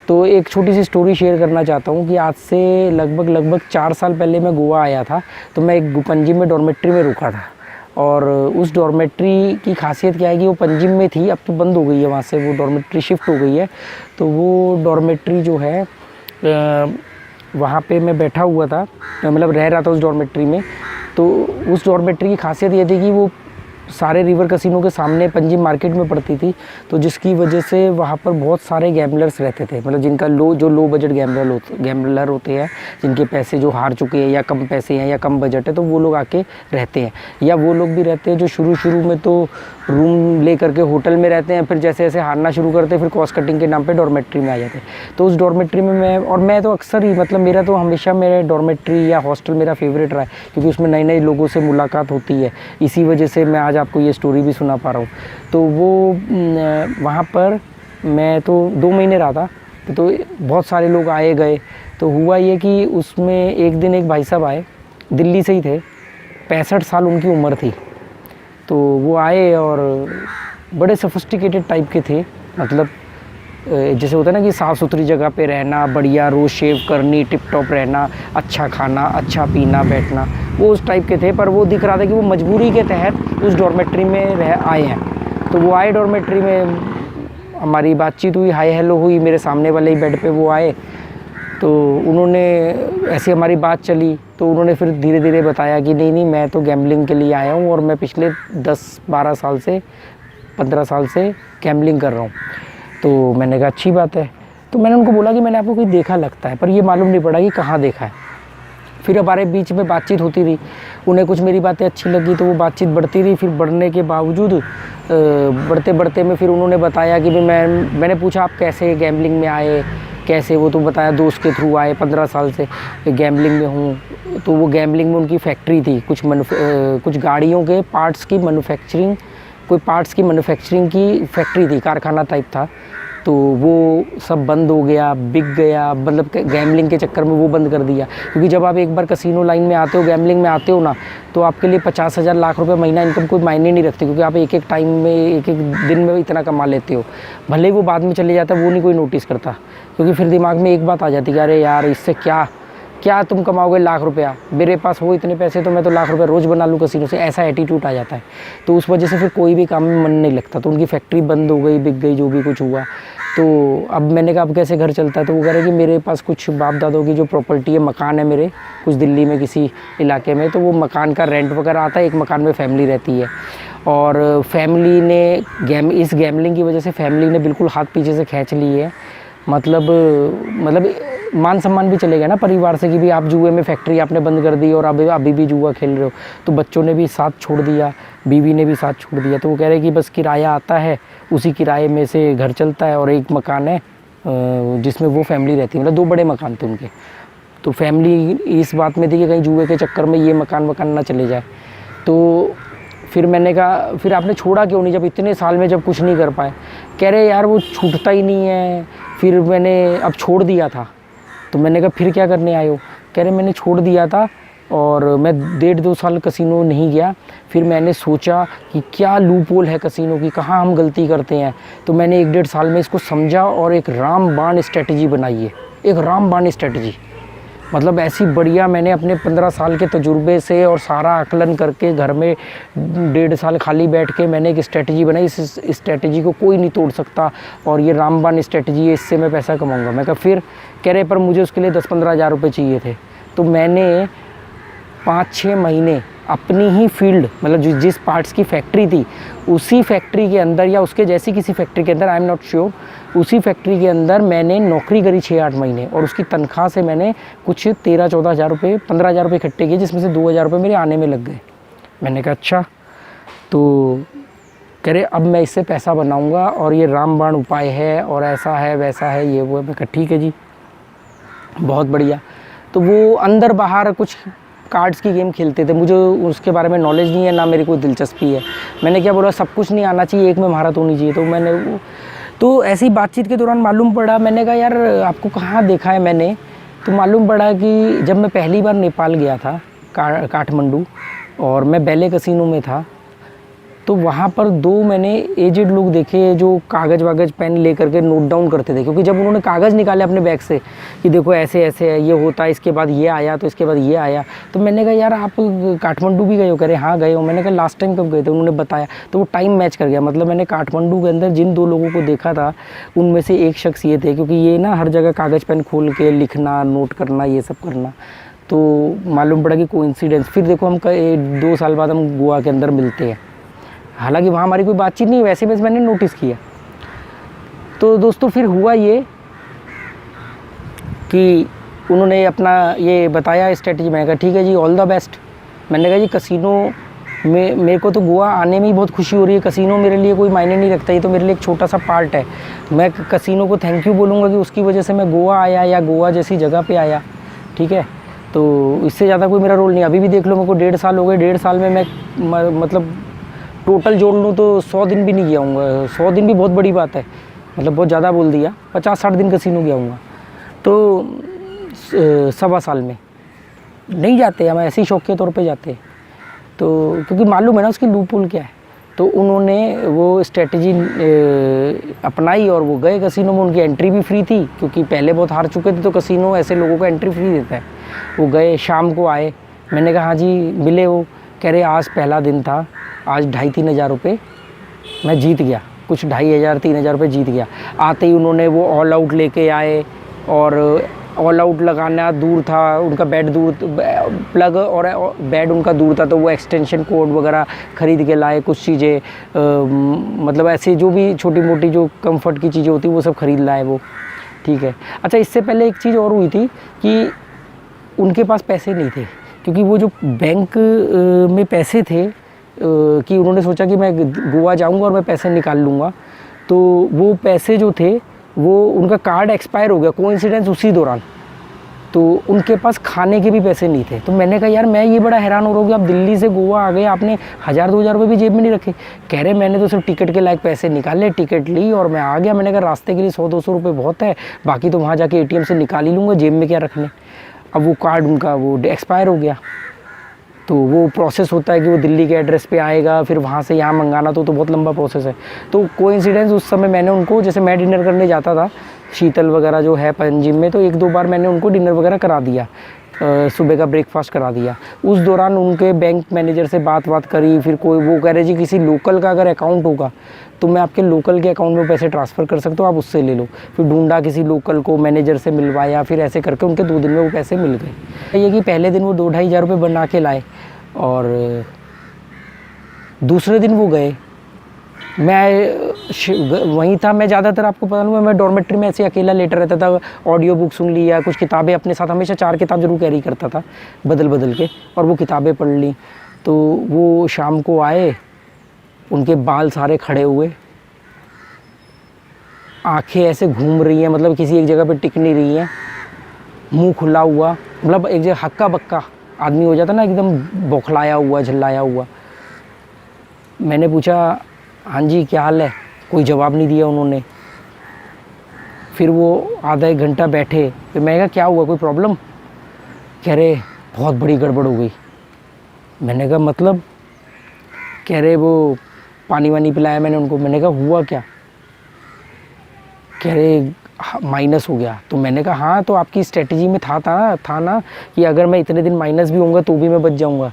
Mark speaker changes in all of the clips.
Speaker 1: तो एक छोटी सी स्टोरी शेयर करना चाहता हूँ कि आज से लगभग 4 साल पहले मैं गोवा आया था। तो मैं एक पंजिम में डॉर्मेट्री में रुका था, और उस डॉर्मेट्री की खासियत क्या है कि वो पंजिम में थी, अब तो बंद हो गई है, वहाँ से वो डॉर्मेट्री शिफ्ट हो गई है। तो वो डॉर्मेट्री जो है वहाँ पे मैं बैठा हुआ था, मतलब रह रहा था उस डॉर्मेट्री में। तो उस डॉर्मेट्री की खासियत ये थी कि वो सारे रिवर कसिनो के सामने पंजिम मार्केट में पड़ती थी, तो जिसकी वजह से वहाँ पर बहुत सारे गैम्बलर्स रहते थे, मतलब जिनका लो बजट गैम्बलर होते हैं, जिनके पैसे जो हार चुके हैं या कम पैसे हैं या कम बजट है, तो वो लोग आके रहते हैं। या वो लोग भी रहते हैं जो शुरू में तो रूम ले करके होटल में रहते हैं, फिर जैसे जैसे हारना शुरू करते हैं फिर कॉस्ट कटिंग के नाम पे डॉर्मेट्री में आ जाते हैं। तो उस डॉर्मेट्री में मैं तो अक्सर ही, मतलब मेरा तो हमेशा मेरे डॉर्मेट्री या हॉस्टल मेरा फेवरेट रहा है, क्योंकि उसमें नए लोगों से मुलाकात होती है। इसी वजह से मैं आज आपको ये स्टोरी भी सुना पा रहा हूँ। तो वो वहाँ पर मैं तो 2 महीने रहा था, तो बहुत सारे लोग आए गए। तो हुआ ये कि उसमें एक दिन एक भाई साहब आए, दिल्ली से ही थे, 65 साल उनकी उम्र थी। तो वो आए और बड़े सोफिस्टिकेटेड टाइप के थे, मतलब जैसे होता है ना कि साफ़ सुथरी जगह पे रहना, बढ़िया रोज़ शेव करनी, टिप टॉप रहना, अच्छा खाना, अच्छा पीना, बैठना, वो उस टाइप के थे। पर वो दिख रहा था कि वो मजबूरी के तहत उस डॉर्मेट्री में आए हैं। तो वो आए डॉर्मेट्री में, हमारी बातचीत हुई, हाय हेलो हुई, मेरे सामने वाले ही बेड पे वो आए। तो उन्होंने ऐसी हमारी बात चली, तो उन्होंने फिर धीरे धीरे बताया कि नहीं मैं तो गैम्बलिंग के लिए आया हूँ और मैं पिछले 10-12 साल से 15 साल से गैम्बलिंग कर रहा हूँ। तो मैंने कहा अच्छी बात है। तो मैंने उनको बोला कि मैंने आपको कोई देखा लगता है, पर ये मालूम नहीं पड़ा कि कहाँ देखा है। फिर हमारे बीच में बातचीत होती रही, उन्हें कुछ मेरी बातें अच्छी लगी तो वो बातचीत बढ़ती रही। फिर बढ़ने के बावजूद बढ़ते में फिर उन्होंने बताया कि मैंने पूछा आप कैसे गैम्बलिंग में आए, कैसे? वो तो बताया दोस्त के थ्रू आए, 15 साल से गैम्बलिंग में हूँ। तो वो गैम्बलिंग में उनकी फैक्ट्री थी, कुछ गाड़ियों के पार्ट्स की मैन्युफैक्चरिंग, कोई पार्ट्स की मैन्युफैक्चरिंग की फैक्ट्री थी, कारखाना टाइप था। तो वो सब बंद हो गया, बिक गया, मतलब गैम्बलिंग के चक्कर में वो बंद कर दिया। क्योंकि जब आप एक बार कसिनो लाइन में आते हो, गैम्बलिंग में आते हो ना, तो आपके लिए 50,000 लाख रुपए महीना इनकम कोई मायने नहीं रखती, क्योंकि आप एक टाइम में एक दिन में इतना कमा लेते हो। भले ही वो बाद में चले जाता है, वो नहीं कोई नोटिस करता, क्योंकि फिर दिमाग में एक बात आ जाती है कि अरे यार इससे क्या तुम कमाओगे लाख रुपया, मेरे पास हो इतने पैसे तो मैं तो लाख रुपया रोज़ बना लूँ कसिनो से, ऐसा एटीट्यूड आ जाता है। तो उस वजह से फिर कोई भी काम में मन नहीं लगता। तो उनकी फैक्ट्री बंद हो गई, बिक गई, जो भी कुछ हुआ। तो अब मैंने कहा अब कैसे घर चलता है? तो वो कह रहे कि मेरे पास कुछ बाप दादों की जो प्रॉपर्टी है, मकान है मेरे कुछ दिल्ली में किसी इलाके में, तो वो मकान का रेंट वगैरह आता है, एक मकान में फैमिली रहती है। और फैमिली ने इस गैम्बलिंग की वजह से फैमिली ने बिल्कुल हाथ पीछे से खींच ली है। मतलब मान सम्मान भी चले गया ना परिवार से, कि भी आप जुए में फैक्ट्री आपने बंद कर दी और अभी भी जुआ खेल रहे हो। तो बच्चों ने भी साथ छोड़ दिया, बीवी ने भी साथ छोड़ दिया। तो वो कह रहे कि बस किराया आता है, उसी किराए में से घर चलता है, और एक मकान है जिसमें वो फैमिली रहती है, मतलब 2 बड़े मकान थे उनके। तो फैमिली इस बात में थी कि कहीं जुए के चक्कर में ये मकान वकान ना चले जाए। तो फिर मैंने कहा फिर आपने छोड़ा क्यों नहीं, जब इतने साल में जब कुछ नहीं कर पाए? कह रहे यार वो छूटता ही नहीं है, फिर मैंने अब छोड़ दिया था। तो मैंने कहा फिर क्या करने आए हो? कह रहे मैंने छोड़ दिया था और मैं 1.5-2 साल कसिनो नहीं गया। फिर मैंने सोचा कि क्या लूपहोल है कसिनो की, कहाँ हम गलती करते हैं। तो मैंने 1-1.5 साल में इसको समझा और एक रामबाण स्ट्रेटजी बनाई है, एक रामबाण स्ट्रेटजी। मतलब ऐसी बढ़िया, मैंने अपने 15 साल के तजुर्बे से और सारा आकलन करके घर में 1.5 साल खाली बैठ के मैंने एक स्ट्रेटजी बनाई। इस स्ट्रेटजी को कोई नहीं तोड़ सकता, और ये रामबाण स्ट्रेटजी है, इससे मैं पैसा कमाऊंगा। मैं कहा फिर? कह रहे पर मुझे उसके लिए 10-15 हज़ार रुपये चाहिए थे। तो मैंने 5-6 महीने अपनी ही फील्ड, मतलब जिस पार्ट्स की फैक्ट्री थी, उसी फैक्ट्री के अंदर या उसके जैसी किसी फैक्ट्री के अंदर, आई एम नॉट श्योर, उसी फैक्ट्री के अंदर मैंने नौकरी करी 6-8 महीने, और उसकी तनख्वाह से मैंने कुछ 13-14 हज़ार रुपये, 15 हज़ार रुपये इकट्ठे किए, जिसमें से 2 हज़ार रुपये मेरे आने में लग गए। मैंने कहा अच्छा। तो कह रहे अब मैं इससे पैसा बनाऊंगा और ये रामबाण उपाय है और ऐसा है वैसा है ये वो है। मैं कहा ठीक है जी, बहुत बढ़िया। तो वो अंदर बाहर कुछ कार्ड्स की गेम खेलते थे, मुझे उसके बारे में नॉलेज नहीं है, ना मेरी कोई दिलचस्पी है। मैंने क्या बोला, सब कुछ नहीं आना चाहिए, एक में महारत होनी चाहिए। तो ऐसी बातचीत के दौरान मालूम पड़ा, मैंने कहा यार आपको कहाँ देखा है मैंने? तो मालूम पड़ा कि जब मैं पहली बार नेपाल गया था, काठमांडू, और मैं बैले कसिनो में था, तो वहाँ पर 2 मैंने एजेड लोग देखे जो कागज़ वागज़ पेन ले करके नोट डाउन करते थे, क्योंकि जब उन्होंने कागज़ निकाले अपने बैग से कि देखो ऐसे ऐसे है, ये होता है, इसके बाद ये आया, तो इसके बाद ये आया, तो मैंने कहा यार आप काठमांडू भी गए हो? कह रहे हाँ गए हो। मैंने कहा लास्ट टाइम कब गए थे? उन्होंने बताया, तो वो टाइम मैच कर गया। मतलब मैंने काठमांडू के अंदर जिन 2 लोगों को देखा था उनमें से एक शख्स ये थे, क्योंकि ये ना हर जगह कागज़ पेन खोल के लिखना, नोट करना, ये सब करना, तो मालूम पड़ा कि कोइंसिडेंस। फिर देखो हम 2 साल बाद हम गोवा के अंदर मिलते हैं, हालांकि वहाँ हमारी कोई बातचीत नहीं, वैसे बस मैंने नोटिस किया। तो दोस्तों फिर हुआ ये कि उन्होंने अपना ये बताया स्ट्रेटजी। मैंने कहा ठीक है जी, ऑल द बेस्ट। मैंने कहा जी कसिनो में मेरे को तो गोवा आने में ही बहुत खुशी हो रही है, कसिनो मेरे लिए कोई मायने नहीं रखता, ये तो मेरे लिए एक छोटा सा पार्ट है। मैं कसिनो को थैंक यू बोलूँगा कि उसकी वजह से मैं गोवा आया या गोवा जैसी जगह पे आया, ठीक है। तो इससे ज़्यादा कोई मेरा रोल नहीं। अभी भी देख लो, मेरे को 1.5 साल हो गए, 1.5 साल में मैं मतलब टोटल जोड़ लूँ तो 100 दिन भी नहीं गया हूँगा। 100 दिन भी बहुत बड़ी बात है, मतलब बहुत ज़्यादा बोल दिया। 50-60 दिन कसिनो गया हूँगा, तो 1.25 साल में नहीं जाते, हम ऐसे ही शौक के तौर पे जाते हैं, तो क्योंकि मालूम है ना उसकी लूपहोल क्या है। तो उन्होंने वो स्ट्रेटजी अपनाई और वो गए कसिनो में। उनकी एंट्री भी फ्री थी, क्योंकि पहले बहुत हार चुके थे, तो कसिनो ऐसे लोगों को एंट्री फ्री देता है। वो गए, शाम को आए, मैंने कहा हाँ जी मिले। वो कह रहे आज पहला दिन था, आज 2,500-3 हज़ार रुपये मैं जीत गया, कुछ 2,500-3 हज़ार रुपये जीत गया। आते ही उन्होंने वो ऑल आउट लेके आए, और ऑल आउट लगाना दूर था, उनका बेड दूर, प्लग और बेड उनका दूर था, तो वो एक्सटेंशन कोड वगैरह ख़रीद के लाए, कुछ चीज़ें मतलब ऐसे जो भी छोटी मोटी जो कंफर्ट की चीज़ें होती वो सब ख़रीद लाए वो, ठीक है। अच्छा, इससे पहले एक चीज़ और हुई थी कि उनके पास पैसे नहीं थे, क्योंकि वो जो बैंक में पैसे थे कि उन्होंने सोचा कि मैं गोवा जाऊंगा और मैं पैसे निकाल लूँगा, तो वो पैसे जो थे वो उनका कार्ड एक्सपायर हो गया कोइंसिडेंस उसी दौरान, तो उनके पास खाने के भी पैसे नहीं थे। तो मैंने कहा यार मैं ये बड़ा हैरान हो रहा हूँ कि आप दिल्ली से गोवा आ गए, आपने 1,000-2,000 रुपये भी जेब में नहीं रखे। कह रहे मैंने तो सिर्फ टिकट के लायक पैसे निकाले, टिकट ली और मैं आ गया। मैंने कहा रास्ते के लिए 100-200 रुपये बहुत है, बाकी तो वहाँ जाके ATM से निकाल ही लूँगा, जेब में क्या रखने। अब वो कार्ड उनका वो एक्सपायर हो गया, तो वो प्रोसेस होता है कि वो दिल्ली के एड्रेस पे आएगा, फिर वहाँ से यहाँ मंगाना, तो बहुत लंबा प्रोसेस है। तो कोइंसिडेंस उस समय मैंने उनको, जैसे मैं डिनर करने जाता था शीतल वगैरह जो है पंजिम में, तो 1-2 बार मैंने उनको डिनर वगैरह करा दिया, सुबह का ब्रेकफास्ट करा दिया। उस दौरान उनके बैंक मैनेजर से बात करी, फिर कोई वो कह रहे जी किसी लोकल का अगर अकाउंट होगा तो मैं आपके लोकल के अकाउंट में पैसे ट्रांसफ़र कर सकता हूँ, आप उससे ले लो। फिर ढूंढा किसी लोकल को, मैनेजर से मिलवाया, फिर ऐसे करके उनके 2 दिन में वो पैसे मिल गए। ये कि पहले दिन वो 2-2.5 हज़ार रुपये बना के लाए, और दूसरे दिन वो गए। मैं वहीं था, मैं ज़्यादातर आपको पता नहीं, मैं डॉर्मेट्री में ऐसे अकेला लेटा रहता था, ऑडियो बुक सुन लिया, कुछ किताबें अपने साथ, हमेशा 4 किताब जरूर कैरी करता था बदल बदल के, और वो किताबें पढ़ ली। तो वो शाम को आए, उनके बाल सारे खड़े हुए, आंखें ऐसे घूम रही हैं, मतलब किसी एक जगह पे टिक नहीं रही हैं, मुंह खुला हुआ, मतलब एक जगह हक्का बक्का आदमी हो जाता ना, एकदम बौखलाया हुआ, झल्लाया हुआ। मैंने पूछा हाँ जी क्या हाल है, कोई जवाब नहीं दिया उन्होंने। फिर वो आधा 1 घंटा बैठे, फिर मैंने कहा क्या हुआ, कोई प्रॉब्लम? कह रहे बहुत बड़ी गड़बड़ हो गई। मैंने कहा मतलब? कह रहे वो पानी वानी पिलाया मैंने उनको। मैंने कहा हुआ क्या? कह रहे माइनस हो गया। तो मैंने कहा हाँ, तो आपकी स्ट्रेटजी में था ना कि अगर मैं इतने दिन माइनस भी होऊंगा तो भी मैं बच जाऊंगा।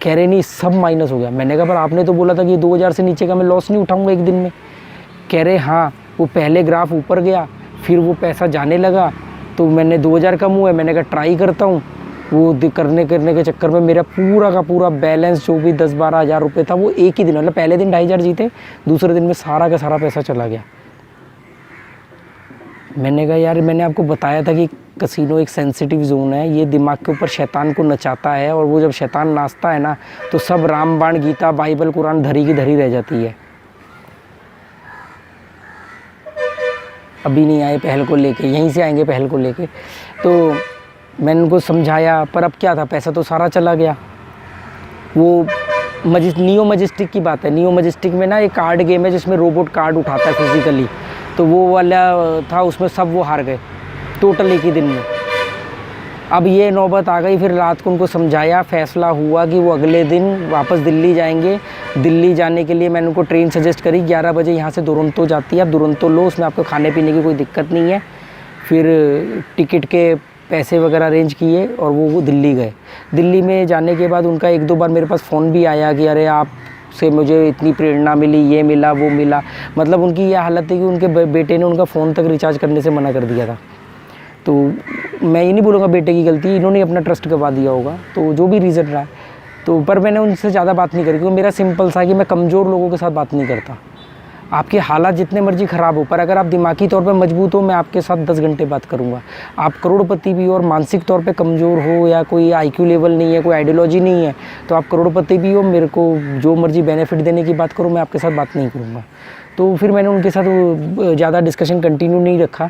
Speaker 1: कह रहे नहीं, सब माइनस हो गया। मैंने कहा पर आपने तो बोला था कि 2,000 से नीचे का मैं लॉस नहीं उठाऊंगा एक दिन में। कह रहे हाँ, वो पहले ग्राफ ऊपर गया, फिर वो पैसा जाने लगा, तो मैंने 2,000 कम हुआ, मैंने कहा ट्राई करता हूँ। वो करने के चक्कर में मेरा पूरा का पूरा बैलेंस जो भी 10-12 हज़ार रुपये था वो एक ही दिन, मतलब पहले दिन 2,500 जीते, दूसरे दिन में सारा का सारा पैसा चला गया। मैंने कहा यार मैंने आपको बताया था कि कसिनो एक सेंसिटिव जोन है, ये दिमाग के ऊपर शैतान को नचाता है, और वो जब शैतान नाचता है ना तो सब रामबाण, गीता, बाइबल, कुरान धरी की धरी रह जाती है। अभी नहीं आए पहल को लेके, यहीं से आएंगे पहल को लेके। तो मैंने उनको समझाया, पर अब क्या था, पैसा तो सारा चला गया। वो नियो मजेस्टिक की बात है, नियो मजेस्टिक में ना एक कार्ड गेम है जिसमें रोबोट कार्ड उठाता है फिजिकली, तो वो वाला था, उसमें सब वो हार गए टोटल एक ही दिन में। अब ये नौबत आ गई, फिर रात को उनको समझाया, फ़ैसला हुआ कि वो अगले दिन वापस दिल्ली जाएंगे। दिल्ली जाने के लिए मैंने उनको ट्रेन सजेस्ट करी, 11 बजे यहाँ से दुरंतो जाती है, आप दुरंतो लो, उसमें आपको खाने पीने की कोई दिक्कत नहीं है। फिर टिकट के पैसे वगैरह अरेंज किए और वो दिल्ली गए। दिल्ली में जाने के बाद उनका 1-2 बार मेरे पास फ़ोन भी आया कि अरे आप से मुझे इतनी प्रेरणा मिली, ये मिला, वो मिला। मतलब उनकी ये हालत थी कि उनके बेटे ने उनका फ़ोन तक रिचार्ज करने से मना कर दिया था। तो मैं ये नहीं बोलूँगा बेटे की गलती, इन्होंने अपना ट्रस्ट गवा दिया होगा, तो जो भी रीज़न रहा। तो पर मैंने उनसे ज़्यादा बात नहीं करी, क्योंकि मेरा सिंपल सा कि मैं कमज़ोर लोगों के साथ बात नहीं करता। आपके हालात जितने मर्जी ख़राब हो, पर अगर आप दिमागी तौर पे मजबूत हो, मैं आपके साथ 10 घंटे बात करूँगा। आप करोड़पति भी हो और मानसिक तौर पे कमज़ोर हो, या कोई आईक्यू लेवल नहीं है, कोई आइडियोलॉजी नहीं है, तो आप करोड़पति भी हो, मेरे को जो मर्जी बेनिफिट देने की बात करो, मैं आपके साथ बात नहीं करूँगा। तो फिर मैंने उनके साथ ज़्यादा डिस्कशन कंटिन्यू नहीं रखा,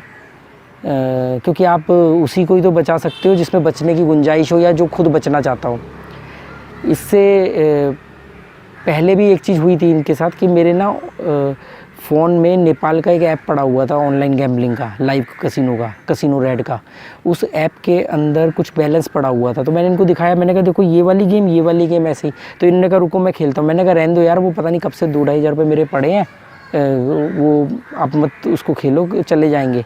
Speaker 1: क्योंकि आप उसी को ही तो बचा सकते हो जिसमें बचने की गुंजाइश हो, या जो खुद बचना चाहता हो। इससे पहले भी एक चीज़ हुई थी इनके साथ कि मेरे ना फ़ोन में नेपाल का एक ऐप पड़ा हुआ था ऑनलाइन गैम्बलिंग का, लाइव कसिनो का, कसिनो रेड का। उस ऐप के अंदर कुछ बैलेंस पड़ा हुआ था, तो मैंने इनको दिखाया, मैंने कहा देखो ये वाली गेम ऐसे ही। तो इन्होंने कहा रुको मैं खेलता हूँ। मैंने कहा रहने दो यार, वो पता नहीं कब से 2-2.5 हज़ार रुपये मेरे पड़े हैं, वो आप मत उसको खेलो, चले जाएंगे,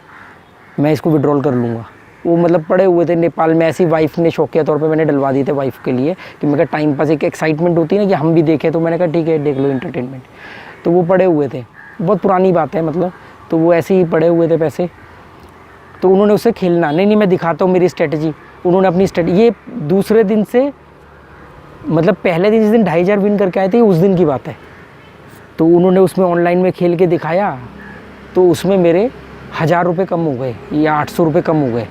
Speaker 1: मैं इसको विड्रॉल कर लूँगा। वो मतलब पड़े हुए थे नेपाल में, ऐसी वाइफ ने शौकिया तौर पे मैंने डलवा दिए थे वाइफ के लिए, कि मैं कहा टाइम पास, एक एक्साइटमेंट होती है ना कि हम भी देखें, तो मैंने कहा ठीक है देख लो एंटरटेनमेंट। तो वो पड़े हुए थे, बहुत पुरानी बात है मतलब, तो वो ऐसे ही पड़े हुए थे पैसे। तो उन्होंने उससे खेलना, नहीं मैं दिखाता हूँ मेरी स्ट्रेटजी। उन्होंने अपनी स्ट्रेटजी, ये दूसरे दिन से, मतलब पहले दिन जिस दिन 2.5 हज़ार विन करके आए थे, उस दिन की बात है। तो उन्होंने उसमें ऑनलाइन में खेल के दिखाया, तो उसमें मेरे 1000 रुपये कम हो गए, या 800 रुपये कम हो गए,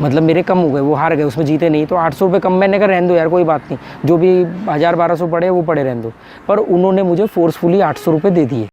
Speaker 1: मतलब मेरे कम हो गए, वो हार गए, उसमें जीते नहीं। तो 800 रुपये कम, मैंने कहा रहने दो यार कोई बात नहीं, जो भी 1000-1200 पड़े वो पड़े रहने दो। पर उन्होंने मुझे फोर्सफुली 800 रुपये दे दिए।